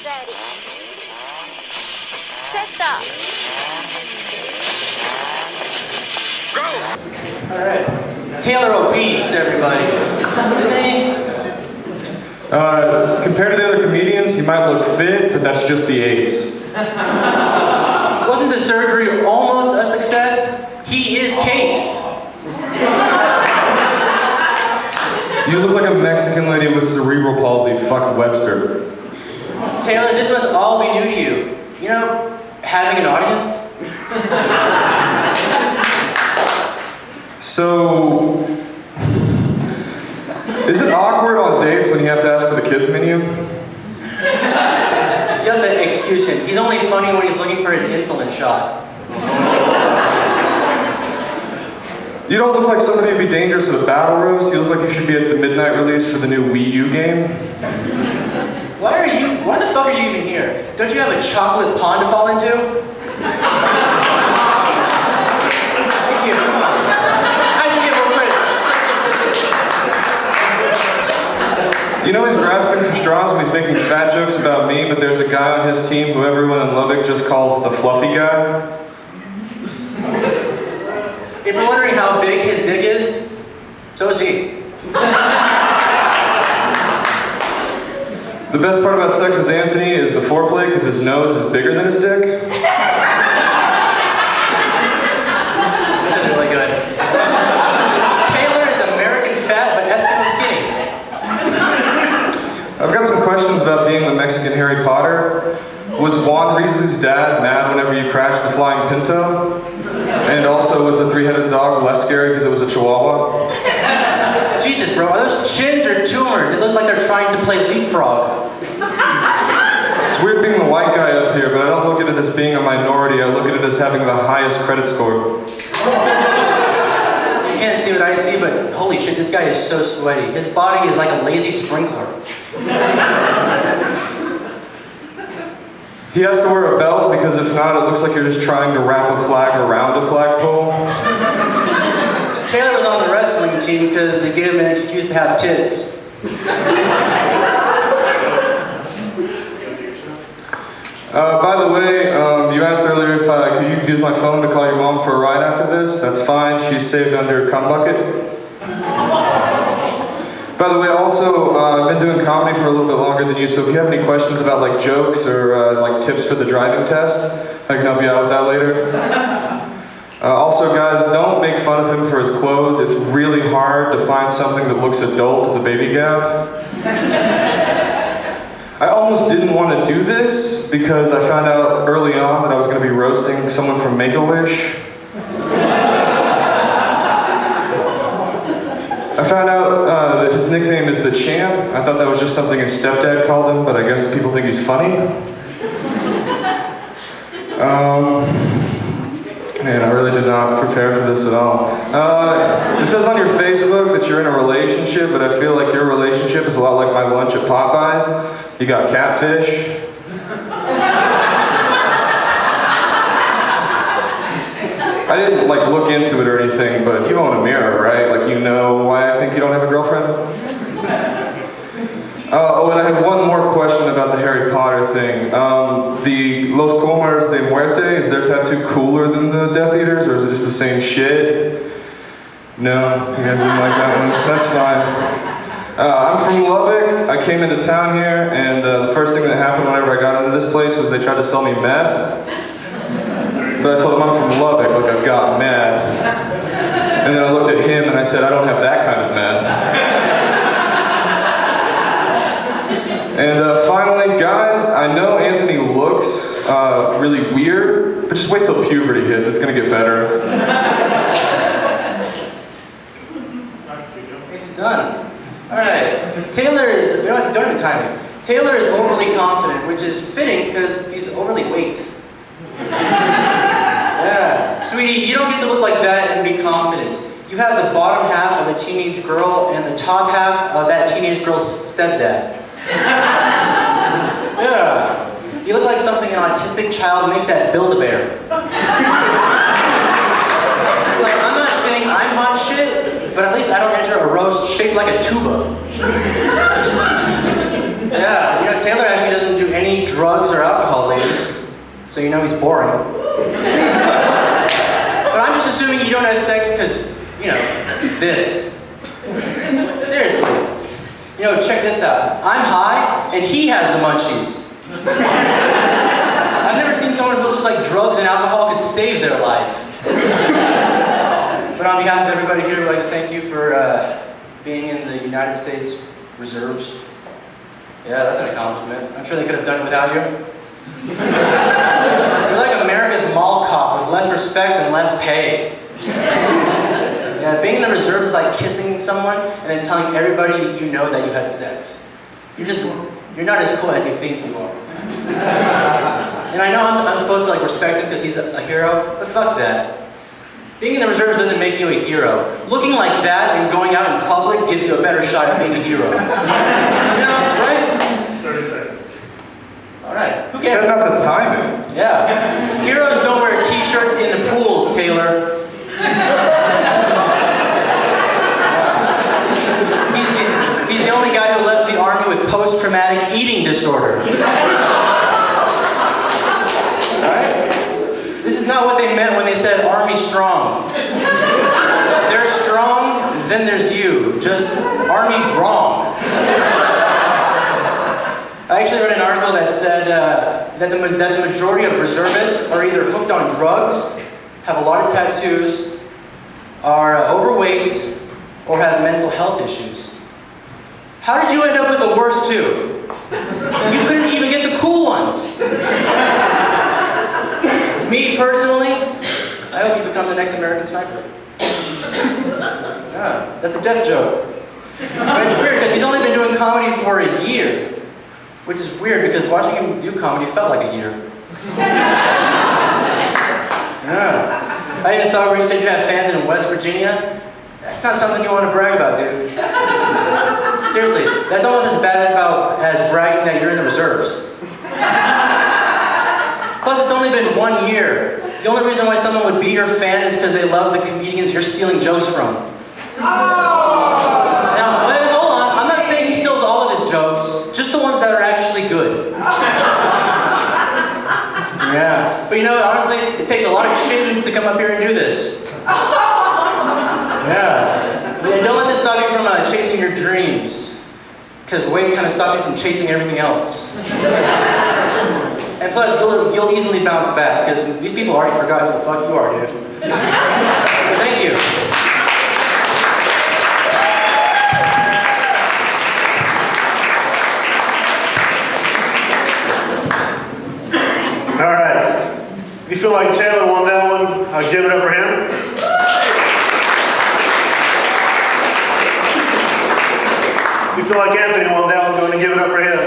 ready. Set up. Go! Alright. Taylor obese, everybody. Isn't he? Compared to the other comedians, he might look fit, but that's just the AIDS. Wasn't the surgery almost a success? He is Kate. You look like a Mexican lady with cerebral palsy. Fuck Webster. Taylor, this must all be new to you. You know, having an audience? So, is it awkward on dates when you have to ask for the kids menu? You have to excuse him. He's only funny when he's looking for his insulin shot. You don't look like somebody who'd be dangerous at a battle roast. You look like you should be at the midnight release for the new Wii U game. Why the fuck are you even here? Don't you have a chocolate pond to fall into? Thank you, come on. How'd you get more credit? You know he's grasping for straws when he's making fat jokes about me, but there's a guy on his team who everyone in Lubbock just calls the fluffy guy. If you're wondering how big his dick is, so is he. The best part about sex with Anthony is the foreplay because his nose is bigger than his dick. This is really good. Taylor is American fat, but Eskimo skinny. I've got some questions about being the Mexican Harry Potter. Was Juan Weasley's dad mad whenever you crashed the flying Pinto? And also, was the three-headed dog less scary because it was a Chihuahua? Jesus, bro, are those chins or tumors? It looks like they're trying to play leapfrog. It's weird being the white guy up here, but I don't look at it as being a minority. I look at it as having the highest credit score. You can't see what I see, but holy shit, this guy is so sweaty. His body is like a lazy sprinkler. He has to wear a belt because if not, it looks like you're just trying to wrap a flag around a flagpole. Taylor was on the wrestling team because it gave him an excuse to have tits. By the way, you asked earlier if could you use my phone to call your mom for a ride after this? That's fine. She's saved under a cum bucket. By the way, also, I've been doing comedy for a little bit longer than you, so if you have any questions about like jokes or like tips for the driving test, I can help you out with that later. Also, guys, don't make fun of him for his clothes. It's really hard to find something that looks adult at the Baby Gap. I almost didn't want to do this because I found out early on that I was going to be roasting someone from Make-A-Wish. I found out that his nickname is The Champ. I thought that was just something his stepdad called him, but I guess people think he's funny. Man, I really did not prepare for this at all. It says on your Facebook that you're in a relationship, but I feel like your relationship is a lot like my lunch at Popeyes. You got catfish. I didn't like look into it or anything, but you own a mirror, right? Like you know why I think you don't have a girlfriend? Oh, and I have one more question about the Harry Potter thing. The Los Comers de Muerte, is their tattoo cooler than the Death Eaters, or is it just the same shit? No, you guys didn't like that one? That's fine. I'm from Lubbock. I came into town here, and the first thing that happened whenever I got into this place was they tried to sell me meth. But I told them I'm from Lubbock, like I've got meth. And then I looked at him and I said, I don't have that kind of meth. And finally, guys, I know Anthony looks really weird, but just wait till puberty hits, it's gonna get better. This is done. Alright, Taylor is, don't even time it. Taylor is overly confident, which is fitting because he's overly weight. Yeah. Sweetie, you don't get to look like that and be confident. You have the bottom half of a teenage girl and the top half of that teenage girl's stepdad. Yeah. You look like something an autistic child makes at Build-A-Bear. Like, I'm not saying I'm hot shit, but at least I don't enter a roast shaped like a tuba. Yeah, you know, Taylor actually doesn't do any drugs or alcohol, ladies, so you know he's boring. But I'm just assuming you don't have sex because, you know, this. Seriously. You know, check this out. I'm high, and he has the munchies. I've never seen someone who looks like drugs and alcohol could save their life. But on behalf of everybody here, we'd like to thank you for being in the United States Reserves. Yeah, that's an accomplishment. I'm sure they could have done it without you. You're like America's mall cop with less respect and less pay. Yeah, being in the reserves is like kissing someone and then telling everybody that you know that you had sex. You're not as cool as you think you are. And I know I'm supposed to like respect him because he's a hero, but fuck that. Being in the reserves doesn't make you a hero. Looking like that and going out in public gives you a better shot at being a hero. You know, right? 30 seconds. Alright. Who Set cares? out the timing. Yeah. Heroes don't wear t-shirts in the pool, Taylor. He's the only guy who left the army with post-traumatic eating disorder. Alright? This is not what they meant when they said Army strong. There's strong, then there's you. Just Army wrong. I actually read an article that said that the majority of reservists are either hooked on drugs, have a lot of tattoos, are overweight, or have mental health issues. How did you end up with the worst two? You couldn't even get the cool ones. Me, personally, I hope you become the next American sniper. Yeah, that's a death joke. But it's weird because he's only been doing comedy for a year. Which is weird because watching him do comedy felt like a year. Yeah. I even saw where you said you have fans in West Virginia. That's not something you want to brag about, dude. Seriously, that's almost as bad as bragging that you're in the reserves. Plus, it's only been 1 year. The only reason why someone would be your fan is because they love the comedians you're stealing jokes from. Now, hold on. I'm not saying he steals all of his jokes, just the ones that are actually good. Yeah. But you know, honestly, it takes a lot of chins to come up here and do this. Yeah. But don't let this stop you from chasing your dreams. Because weight kind of stopped you from chasing everything else. And plus, you'll easily bounce back, because these people already forgot who the fuck you are, dude. Thank you. All right. If you feel like Taylor won that one, I'll give it up for him. If you feel like Anthony won that one, I'm going to give it up for him.